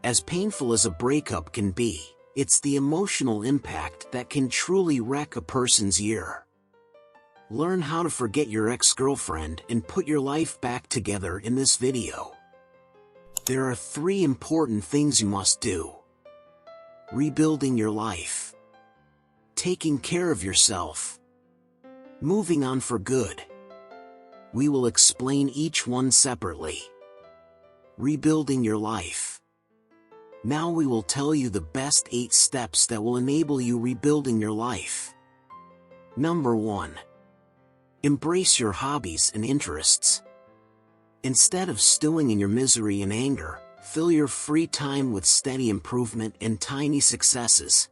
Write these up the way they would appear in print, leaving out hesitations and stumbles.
As painful as a breakup can be, it's the emotional impact that can truly wreck a person's year. Learn how to forget your ex-girlfriend and put your life back together in this video. There are 3 important things you must do. Rebuilding your life. Taking care of yourself. Moving on for good. We will explain each one separately. Rebuilding your life. Now we will tell you the best 8 steps that will enable you rebuilding your life. Number 1. Embrace your hobbies and interests. Instead of stewing in your misery and anger, fill your free time with steady improvement and tiny successes.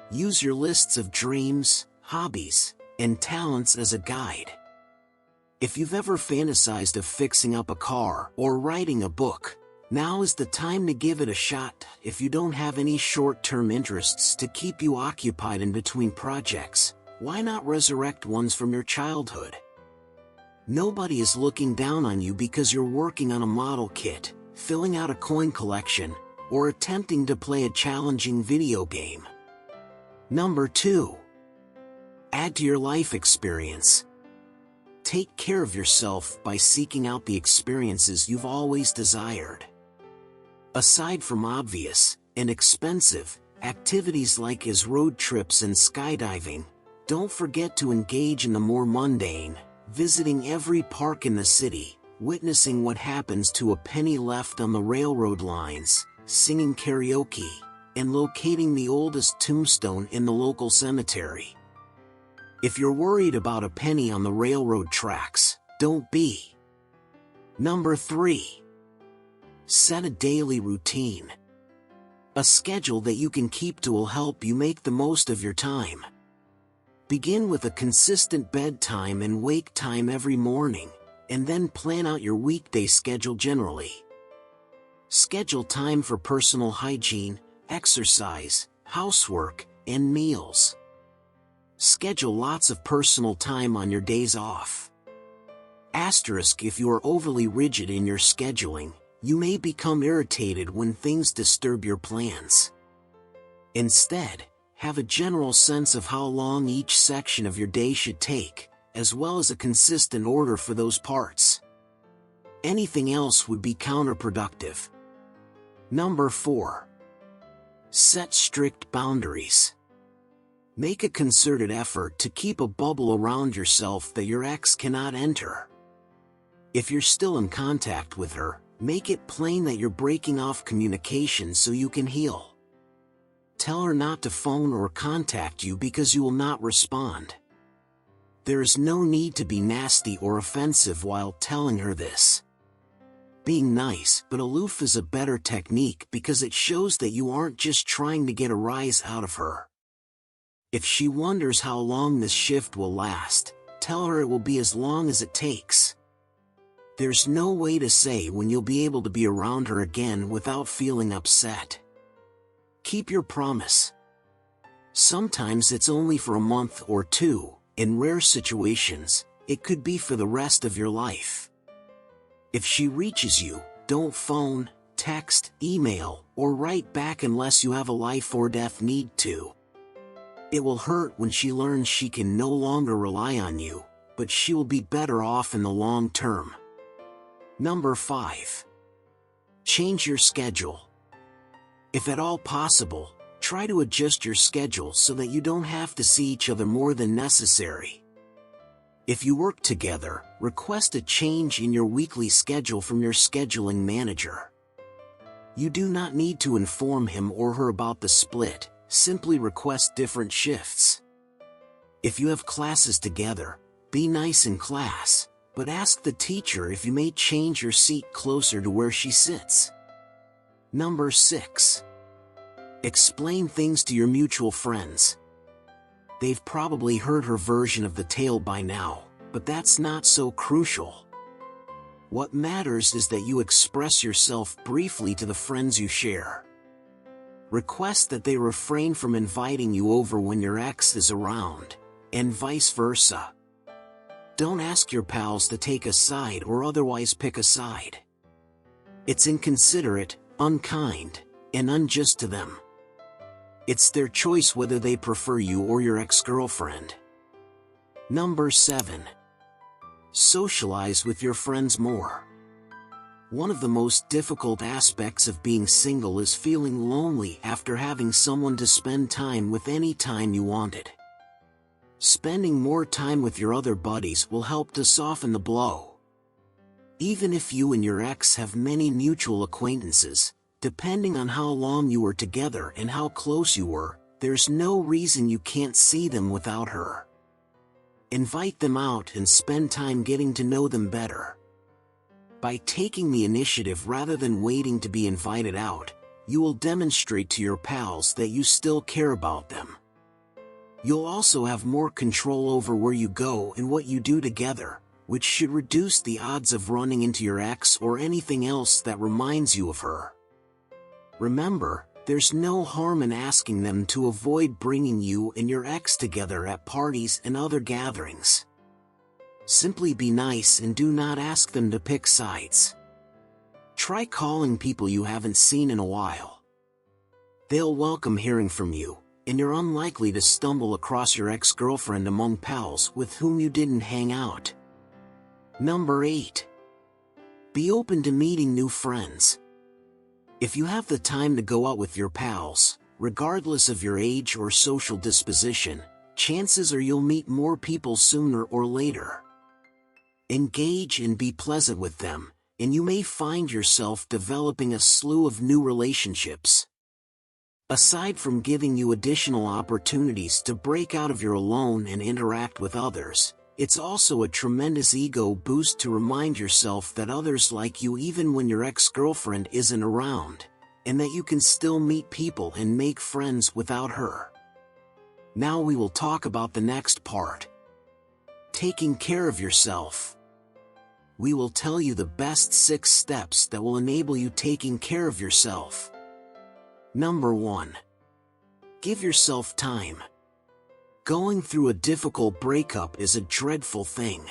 Use your lists of dreams, hobbies, and talents as a guide. If you've ever fantasized of fixing up a car or writing a book, now is the time to give it a shot. If you don't have any short-term interests to keep you occupied in between projects, why not resurrect ones from your childhood? Nobody is looking down on you because you're working on a model kit, filling out a coin collection, or attempting to play a challenging video game. Number 2. Add to your life experience. Take care of yourself by seeking out the experiences you've always desired. Aside from obvious and expensive activities like road trips and skydiving, don't forget to engage in the more mundane, visiting every park in the city, witnessing what happens to a penny left on the railroad lines, singing karaoke, and locating the oldest tombstone in the local cemetery. If you're worried about a penny on the railroad tracks, don't be. Number 3. Set a daily routine. A schedule that you can keep to will help you make the most of your time. Begin with a consistent bedtime and wake time every morning, and then plan out your weekday schedule generally. Schedule time for personal hygiene, exercise, housework, and meals. Schedule lots of personal time on your days off. Asterisk: if you are overly rigid in your scheduling, you may become irritated when things disturb your plans. Instead, have a general sense of how long each section of your day should take, as well as a consistent order for those parts. Anything else would be counterproductive. Number 4. Set strict boundaries. Make a concerted effort to keep a bubble around yourself that your ex cannot enter. If you're still in contact with her, make it plain that you're breaking off communication so you can heal. Tell her not to phone or contact you because you will not respond. There is no need to be nasty or offensive while telling her this. Being nice but aloof is a better technique because it shows that you aren't just trying to get a rise out of her. If she wonders how long this shift will last, tell her it will be as long as it takes. There's no way to say when you'll be able to be around her again without feeling upset. Keep your promise. Sometimes it's only for a month or 2, in rare situations, it could be for the rest of your life. If she reaches you, don't phone, text, email, or write back unless you have a life or death need to. It will hurt when she learns she can no longer rely on you, but she will be better off in the long term. Number 5. Change your schedule. If at all possible, try to adjust your schedule so that you don't have to see each other more than necessary. If you work together, request a change in your weekly schedule from your scheduling manager. You do not need to inform him or her about the split, simply request different shifts. If you have classes together, be nice in class, but ask the teacher if you may change your seat closer to where she sits. Number 6. Explain things to your mutual friends. They've probably heard her version of the tale by now, but that's not so crucial. What matters is that you express yourself briefly to the friends you share. Request that they refrain from inviting you over when your ex is around, and vice versa. Don't ask your pals to take a side or otherwise pick a side. It's inconsiderate, unkind, and unjust to them. It's their choice whether they prefer you or your ex-girlfriend. Number 7. Socialize with your friends more. One of the most difficult aspects of being single is feeling lonely after having someone to spend time with any time you wanted. Spending more time with your other buddies will help to soften the blow. Even if you and your ex have many mutual acquaintances, depending on how long you were together and how close you were, there's no reason you can't see them without her. Invite them out and spend time getting to know them better. By taking the initiative rather than waiting to be invited out, you will demonstrate to your pals that you still care about them. You'll also have more control over where you go and what you do together, which should reduce the odds of running into your ex or anything else that reminds you of her. Remember, there's no harm in asking them to avoid bringing you and your ex together at parties and other gatherings. Simply be nice and do not ask them to pick sides. Try calling people you haven't seen in a while. They'll welcome hearing from you, and you're unlikely to stumble across your ex-girlfriend among pals with whom you didn't hang out. Number 8. Be open to meeting new friends. If you have the time to go out with your pals, regardless of your age or social disposition, chances are you'll meet more people sooner or later. Engage and be pleasant with them, and you may find yourself developing a slew of new relationships. Aside from giving you additional opportunities to break out of your alone and interact with others, it's also a tremendous ego boost to remind yourself that others like you even when your ex-girlfriend isn't around, and that you can still meet people and make friends without her. Now we will talk about the next part. Taking care of yourself. We will tell you the best 6 steps that will enable you taking care of yourself. Number 1. Give yourself time. Going through a difficult breakup is a dreadful thing.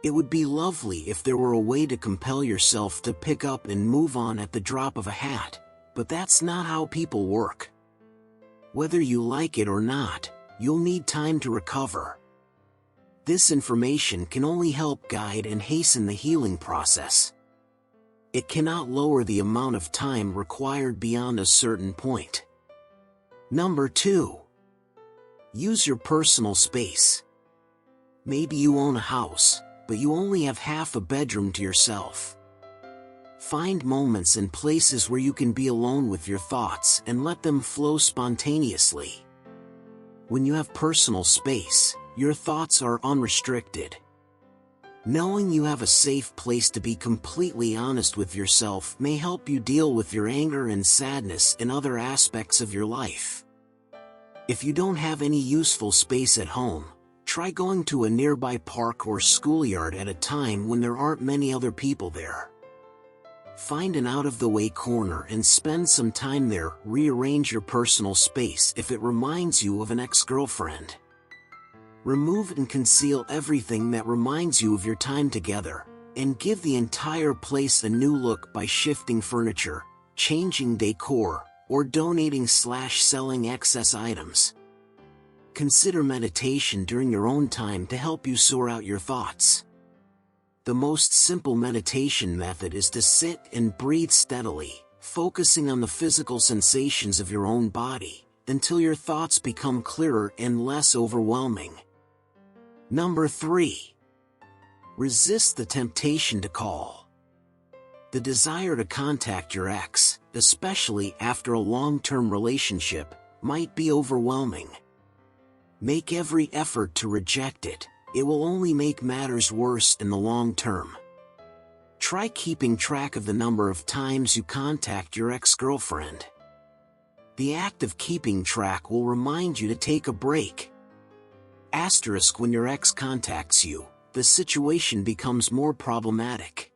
It would be lovely if there were a way to compel yourself to pick up and move on at the drop of a hat, but that's not how people work. Whether you like it or not, you'll need time to recover. This information can only help guide and hasten the healing process. It cannot lower the amount of time required beyond a certain point. Number 2. Use your personal space. Maybe you own a house, but you only have half a bedroom to yourself. Find moments and places where you can be alone with your thoughts and let them flow spontaneously. When you have personal space, your thoughts are unrestricted. Knowing you have a safe place to be completely honest with yourself may help you deal with your anger and sadness in other aspects of your life. If you don't have any useful space at home, try going to a nearby park or schoolyard at a time when there aren't many other people there. Find an out-of-the-way corner and spend some time there. Rearrange your personal space if it reminds you of an ex-girlfriend. Remove and conceal everything that reminds you of your time together, and give the entire place a new look by shifting furniture, changing decor, or donating/selling excess items. Consider meditation during your own time to help you sort out your thoughts. The most simple meditation method is to sit and breathe steadily, focusing on the physical sensations of your own body, until your thoughts become clearer and less overwhelming. Number 3. Resist the temptation to call. The desire to contact your ex, especially after a long-term relationship, might be overwhelming. Make every effort to reject it. It will only make matters worse in the long term. Try keeping track of the number of times you contact your ex-girlfriend. The act of keeping track will remind you to take a break. Asterisk when your ex contacts you, the situation becomes more problematic.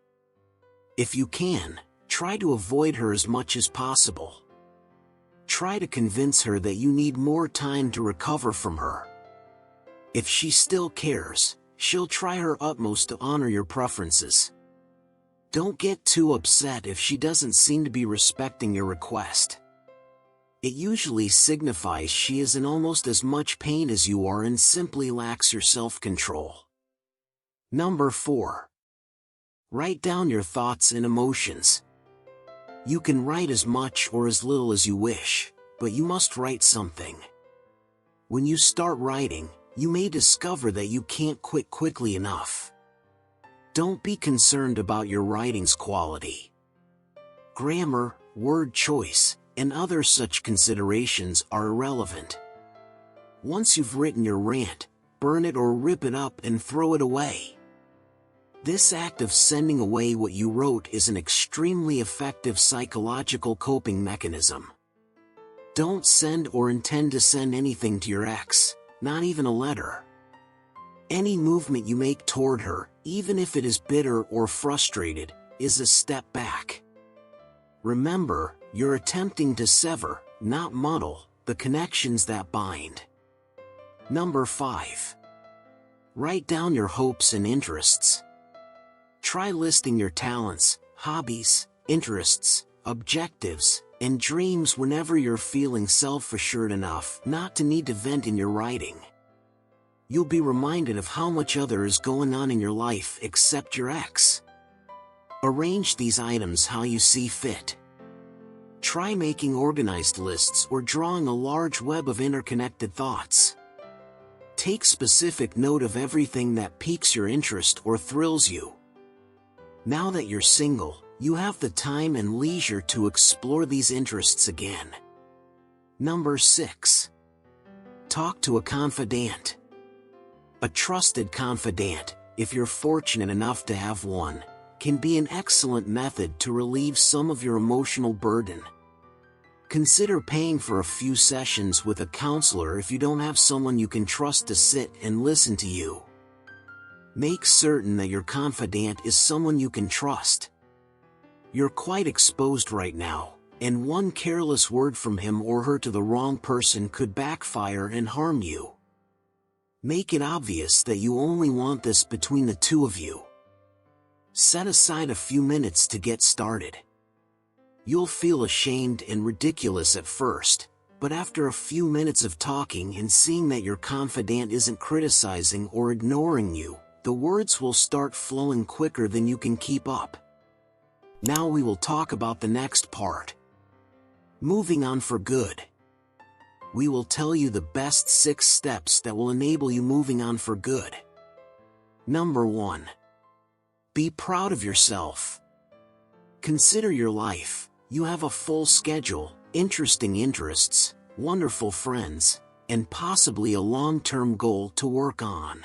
If you can, try to avoid her as much as possible. Try to convince her that you need more time to recover from her. If she still cares, she'll try her utmost to honor your preferences. Don't get too upset if she doesn't seem to be respecting your request. It usually signifies she is in almost as much pain as you are and simply lacks your self-control. Number 4. Write down your thoughts and emotions. You can write as much or as little as you wish, but you must write something. When you start writing, you may discover that you can't quit quickly enough. Don't be concerned about your writing's quality. Grammar, word choice, and other such considerations are irrelevant. Once you've written your rant, burn it or rip it up and throw it away. This act of sending away what you wrote is an extremely effective psychological coping mechanism. Don't send or intend to send anything to your ex, not even a letter. Any movement you make toward her, even if it is bitter or frustrated, is a step back. Remember, you're attempting to sever, not muddle, the connections that bind. Number 5. Write down your hopes and interests. Try listing your talents, hobbies, interests, objectives, and dreams whenever you're feeling self-assured enough not to need to vent in your writing. You'll be reminded of how much other is going on in your life except your ex. Arrange these items how you see fit. Try making organized lists or drawing a large web of interconnected thoughts. Take specific note of everything that piques your interest or thrills you. Now that you're single, you have the time and leisure to explore these interests again. Number 6. Talk to a confidant. A trusted confidant, if you're fortunate enough to have one, can be an excellent method to relieve some of your emotional burden. Consider paying for a few sessions with a counselor if you don't have someone you can trust to sit and listen to you. Make certain that your confidant is someone you can trust. You're quite exposed right now, and one careless word from him or her to the wrong person could backfire and harm you. Make it obvious that you only want this between the two of you. Set aside a few minutes to get started. You'll feel ashamed and ridiculous at first, but after a few minutes of talking and seeing that your confidant isn't criticizing or ignoring you, the words will start flowing quicker than you can keep up. Now we will talk about the next part. Moving on for good. We will tell you the best 6 steps that will enable you moving on for good. Number 1. Be proud of yourself. Consider your life. You have a full schedule, interesting interests, wonderful friends, and possibly a long-term goal to work on.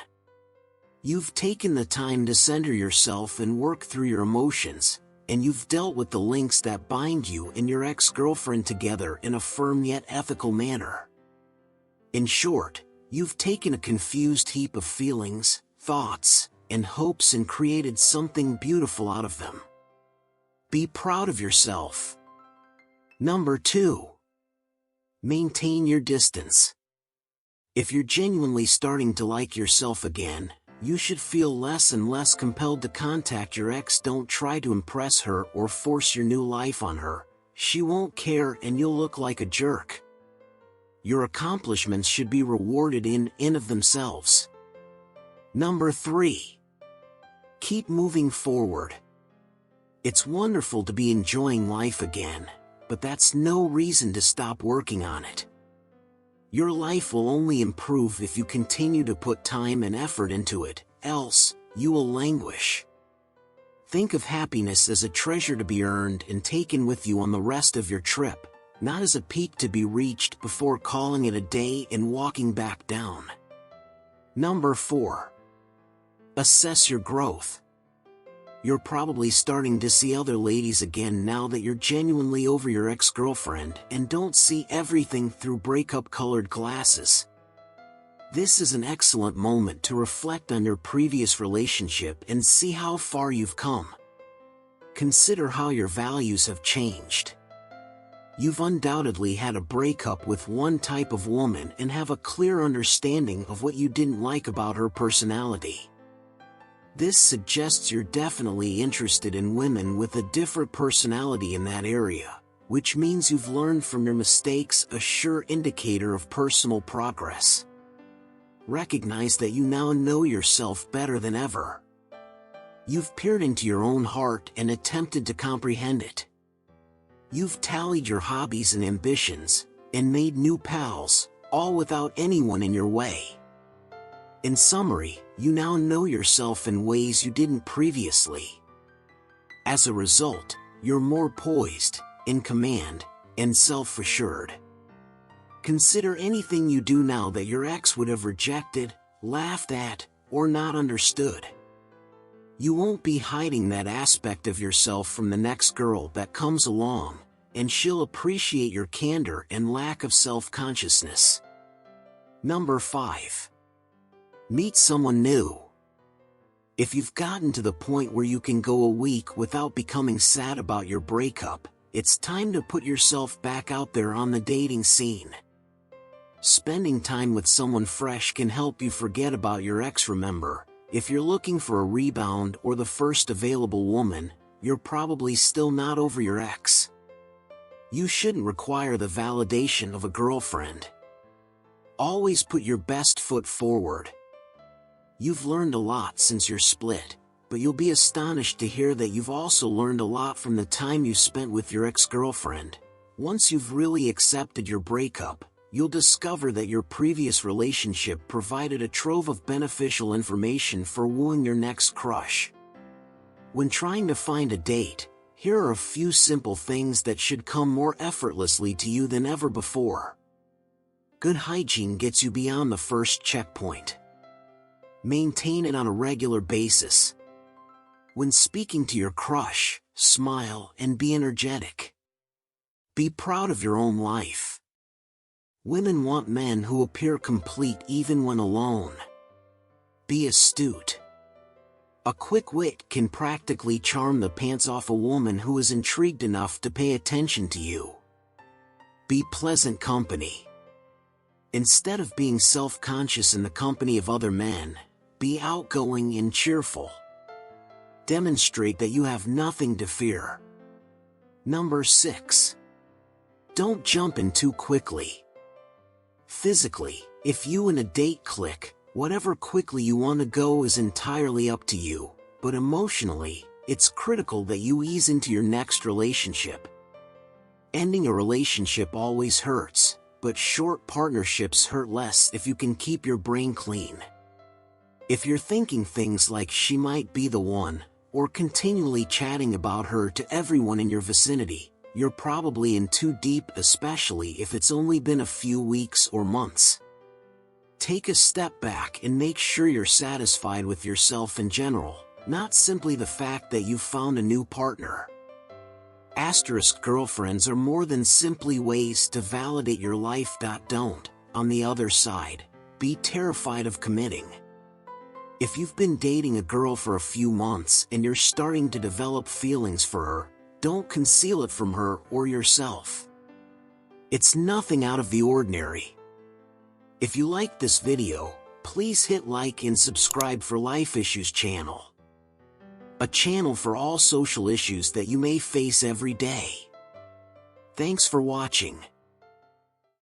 You've taken the time to center yourself and work through your emotions, and you've dealt with the links that bind you and your ex-girlfriend together in a firm yet ethical manner. In short, you've taken a confused heap of feelings, thoughts, and hopes and created something beautiful out of them. Be proud of yourself. Number 2. Maintain your distance. If you're genuinely starting to like yourself again, you should feel less and less compelled to contact your ex. Don't try to impress her or force your new life on her. She won't care and you'll look like a jerk. Your accomplishments should be rewarded in and of themselves. Number 3. Keep moving forward. It's wonderful to be enjoying life again, but that's no reason to stop working on it. Your life will only improve if you continue to put time and effort into it, else, you will languish. Think of happiness as a treasure to be earned and taken with you on the rest of your trip, not as a peak to be reached before calling it a day and walking back down. Number 4. Assess your growth. You're probably starting to see other ladies again now that you're genuinely over your ex-girlfriend and don't see everything through breakup-colored glasses. This is an excellent moment to reflect on your previous relationship and see how far you've come. Consider how your values have changed. You've undoubtedly had a breakup with one type of woman and have a clear understanding of what you didn't like about her personality. This suggests you're definitely interested in women with a different personality in that area, which means you've learned from your mistakes, a sure indicator of personal progress. Recognize that you now know yourself better than ever. You've peered into your own heart and attempted to comprehend it. You've tallied your hobbies and ambitions, and made new pals, all without anyone in your way. In summary, you now know yourself in ways you didn't previously. As a result, you're more poised, in command, and self-assured. Consider anything you do now that your ex would have rejected, laughed at, or not understood. You won't be hiding that aspect of yourself from the next girl that comes along, and she'll appreciate your candor and lack of self-consciousness. Number 5. Meet someone new. If you've gotten to the point where you can go a week without becoming sad about your breakup, it's time to put yourself back out there on the dating scene. Spending time with someone fresh can help you forget about your ex. Remember, if you're looking for a rebound or the first available woman, you're probably still not over your ex. You shouldn't require the validation of a girlfriend. Always put your best foot forward. You've learned a lot since your split, but you'll be astonished to hear that you've also learned a lot from the time you spent with your ex-girlfriend. Once you've really accepted your breakup, you'll discover that your previous relationship provided a trove of beneficial information for wooing your next crush. When trying to find a date, here are a few simple things that should come more effortlessly to you than ever before. Good hygiene gets you beyond the first checkpoint. Maintain it on a regular basis. When speaking to your crush, smile and be energetic. Be proud of your own life. Women want men who appear complete even when alone. Be astute. A quick wit can practically charm the pants off a woman who is intrigued enough to pay attention to you. Be pleasant company. Instead of being self-conscious in the company of other men, be outgoing and cheerful. Demonstrate that you have nothing to fear. Number 6. Don't jump in too quickly. Physically, if you and a date click, whatever quickly you want to go is entirely up to you, but emotionally, it's critical that you ease into your next relationship. Ending a relationship always hurts, but short partnerships hurt less if you can keep your brain clean. If you're thinking things like she might be the one, or continually chatting about her to everyone in your vicinity, you're probably in too deep, especially if it's only been a few weeks or months. Take a step back and make sure you're satisfied with yourself in general, not simply the fact that you've found a new partner. Asterisk girlfriends are more than simply ways to validate your life. Don't, on the other side, be terrified of committing. If you've been dating a girl for a few months and you're starting to develop feelings for her, don't conceal it from her or yourself. It's nothing out of the ordinary. If you liked this video, please hit like and subscribe for Life Issues channel. A channel for all social issues that you may face every day. Thanks for watching.